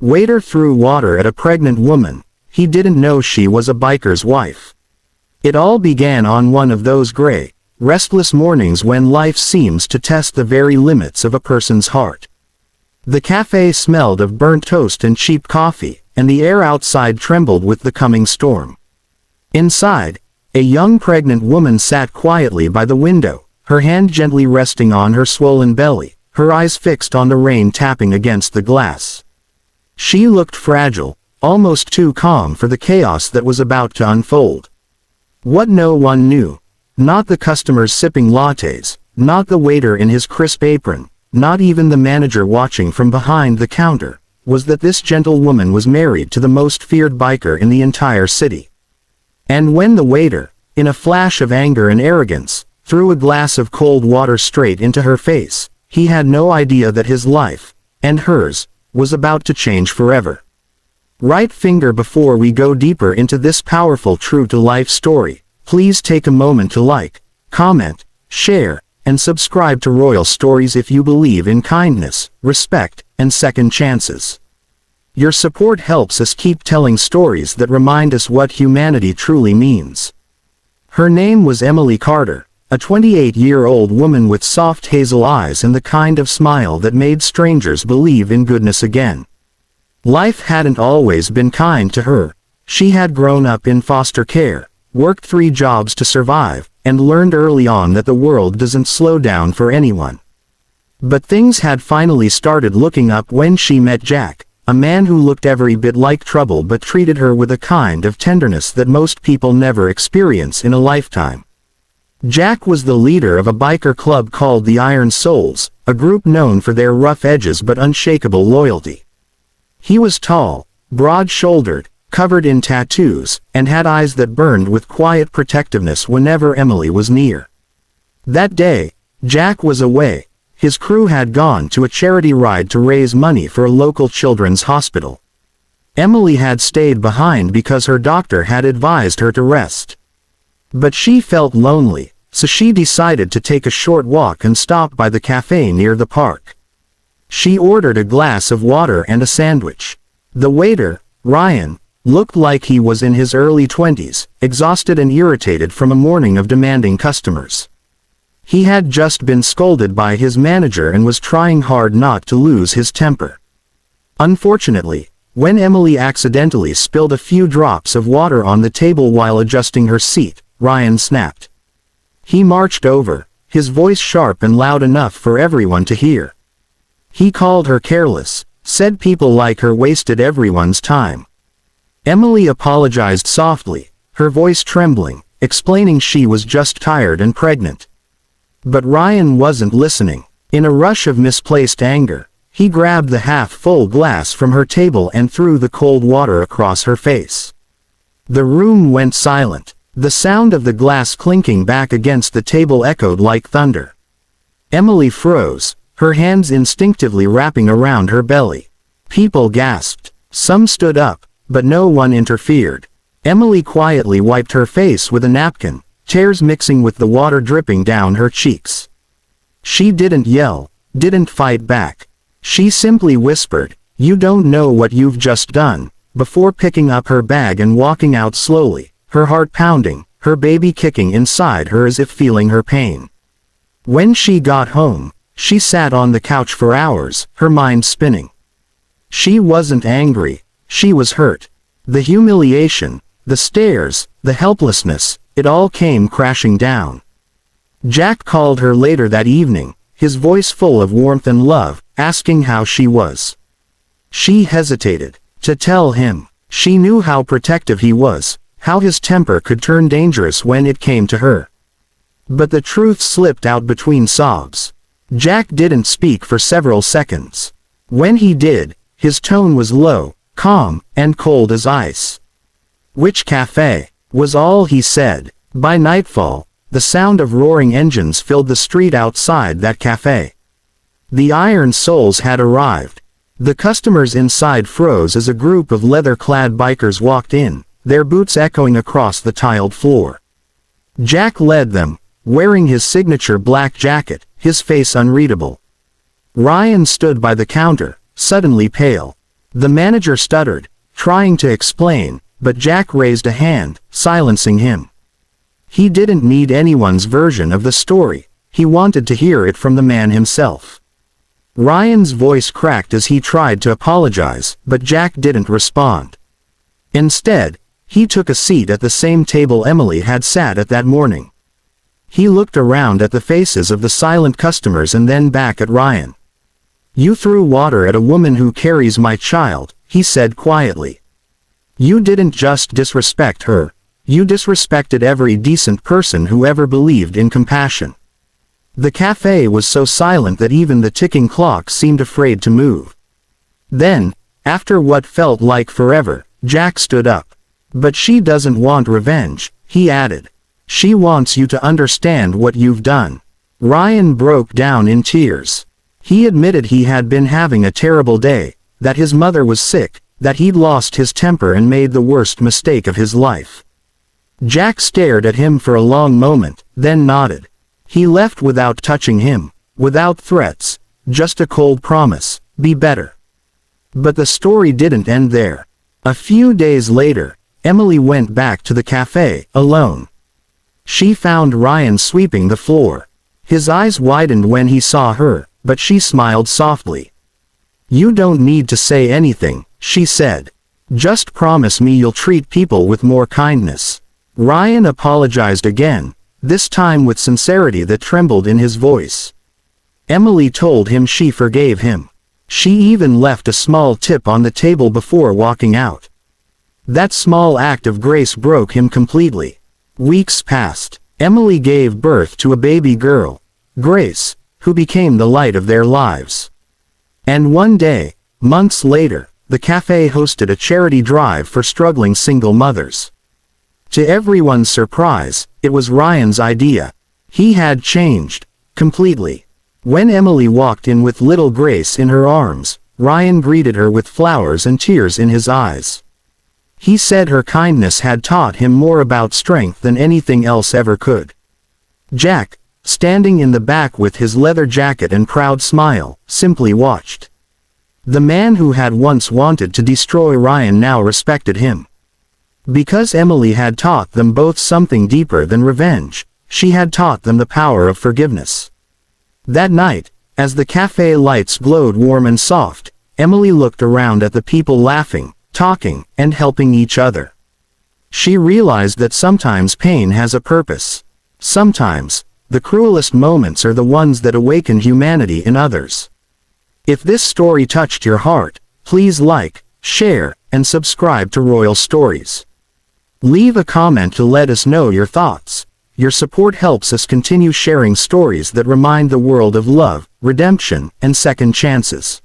Waiter threw water at a pregnant woman. He didn't know she was a biker's wife. It all began on one of those gray, restless mornings when life seems to test the very limits of a person's heart. The cafe smelled of burnt toast and cheap coffee, and the air outside trembled with the coming storm. Inside, a young pregnant woman sat quietly by the window, her hand gently resting on her swollen belly, her eyes fixed on the rain tapping against the glass. She looked fragile, almost too calm for the chaos that was about to unfold. What no one knew, not the customers sipping lattes, not the waiter in his crisp apron, not even the manager watching from behind the counter, was that this gentle woman was married to the most feared biker in the entire city. And when the waiter, in a flash of anger and arrogance, threw a glass of cold water straight into her face, he had no idea that his life, and hers, was about to change forever. Right finger, before we go deeper into this powerful true-to-life story, please take a moment to like, comment, share, and subscribe to Royal Stories if you believe in kindness, respect, and second chances. Your support helps us keep telling stories that remind us what humanity truly means. Her name was Emily Carter, a 28-year-old woman with soft hazel eyes and the kind of smile that made strangers believe in goodness again. Life hadn't always been kind to her. She had grown up in foster care, worked 3 jobs to survive, and learned early on that the world doesn't slow down for anyone. But things had finally started looking up when she met Jack, a man who looked every bit like trouble but treated her with a kind of tenderness that most people never experience in a lifetime. Jack was the leader of a biker club called the Iron Souls, a group known for their rough edges but unshakable loyalty. He was tall, broad-shouldered, covered in tattoos, and had eyes that burned with quiet protectiveness whenever Emily was near. That day, Jack was away. His crew had gone to a charity ride to raise money for a local children's hospital. Emily had stayed behind because her doctor had advised her to rest. But she felt lonely, so she decided to take a short walk and stop by the cafe near the park. She ordered a glass of water and a sandwich. The waiter, Ryan, looked like he was in his early 20s, exhausted and irritated from a morning of demanding customers. He had just been scolded by his manager and was trying hard not to lose his temper. Unfortunately, when Emily accidentally spilled a few drops of water on the table while adjusting her seat, Ryan snapped. He marched over, his voice sharp and loud enough for everyone to hear. He called her careless, said people like her wasted everyone's time. Emily apologized softly, her voice trembling, explaining she was just tired and pregnant. But Ryan wasn't listening. In a rush of misplaced anger, he grabbed the half-full glass from her table and threw the cold water across her face. The room went silent. The sound of the glass clinking back against the table echoed like thunder. Emily froze, her hands instinctively wrapping around her belly. People gasped. Some stood up, but no one interfered. Emily quietly wiped her face with a napkin, tears mixing with the water dripping down her cheeks. She didn't yell, didn't fight back. She simply whispered, "You don't know what you've just done," before picking up her bag and walking out slowly, her heart pounding, her baby kicking inside her as if feeling her pain. When she got home, she sat on the couch for hours, her mind spinning. She wasn't angry, she was hurt. The humiliation, the stares, the helplessness, it all came crashing down. Jack called her later that evening, his voice full of warmth and love, asking how she was. She hesitated to tell him. She knew how protective he was, how his temper could turn dangerous when it came to her. But the truth slipped out between sobs. Jack didn't speak for several seconds. When he did, his tone was low, calm, and cold as ice. "Which cafe?" was all he said. By nightfall, the sound of roaring engines filled the street outside that cafe. The Iron Souls had arrived. The customers inside froze as a group of leather-clad bikers walked in, their boots echoing across the tiled floor. Jack led them, wearing his signature black jacket, his face unreadable. Ryan stood by the counter, suddenly pale. The manager stuttered, trying to explain, but Jack raised a hand, silencing him. He didn't need anyone's version of the story, he wanted to hear it from the man himself. Ryan's voice cracked as he tried to apologize, but Jack didn't respond. Instead, he took a seat at the same table Emily had sat at that morning. He looked around at the faces of the silent customers and then back at Ryan. "You threw water at a woman who carries my child," he said quietly. "You didn't just disrespect her, you disrespected every decent person who ever believed in compassion." The cafe was so silent that even the ticking clock seemed afraid to move. Then, after what felt like forever, Jack stood up. "But she doesn't want revenge," he added. "She wants you to understand what you've done." Ryan broke down in tears. He admitted he had been having a terrible day, that his mother was sick, that he'd lost his temper and made the worst mistake of his life. Jack stared at him for a long moment, then nodded. He left without touching him, without threats, just a cold promise, "Be better." But the story didn't end there. A few days later, Emily went back to the cafe, alone. She found Ryan sweeping the floor. His eyes widened when he saw her, but she smiled softly. "You don't need to say anything," she said. "Just promise me you'll treat people with more kindness." Ryan apologized again, this time with sincerity that trembled in his voice. Emily told him she forgave him. She even left a small tip on the table before walking out. That small act of grace broke him completely. Weeks passed. Emily gave birth to a baby girl, Grace, who became the light of their lives. And one day, months later, the cafe hosted a charity drive for struggling single mothers. To everyone's surprise, it was Ryan's idea. He had changed, completely. When Emily walked in with little Grace in her arms, Ryan greeted her with flowers and tears in his eyes. He said her kindness had taught him more about strength than anything else ever could. Jack, standing in the back with his leather jacket and proud smile, simply watched. The man who had once wanted to destroy Ryan now respected him. Because Emily had taught them both something deeper than revenge, she had taught them the power of forgiveness. That night, as the cafe lights glowed warm and soft, Emily looked around at the people laughing, talking, and helping each other. She realized that sometimes pain has a purpose. Sometimes, the cruelest moments are the ones that awaken humanity in others. If this story touched your heart, please like, share, and subscribe to Royal Stories. Leave a comment to let us know your thoughts. Your support helps us continue sharing stories that remind the world of love, redemption, and second chances.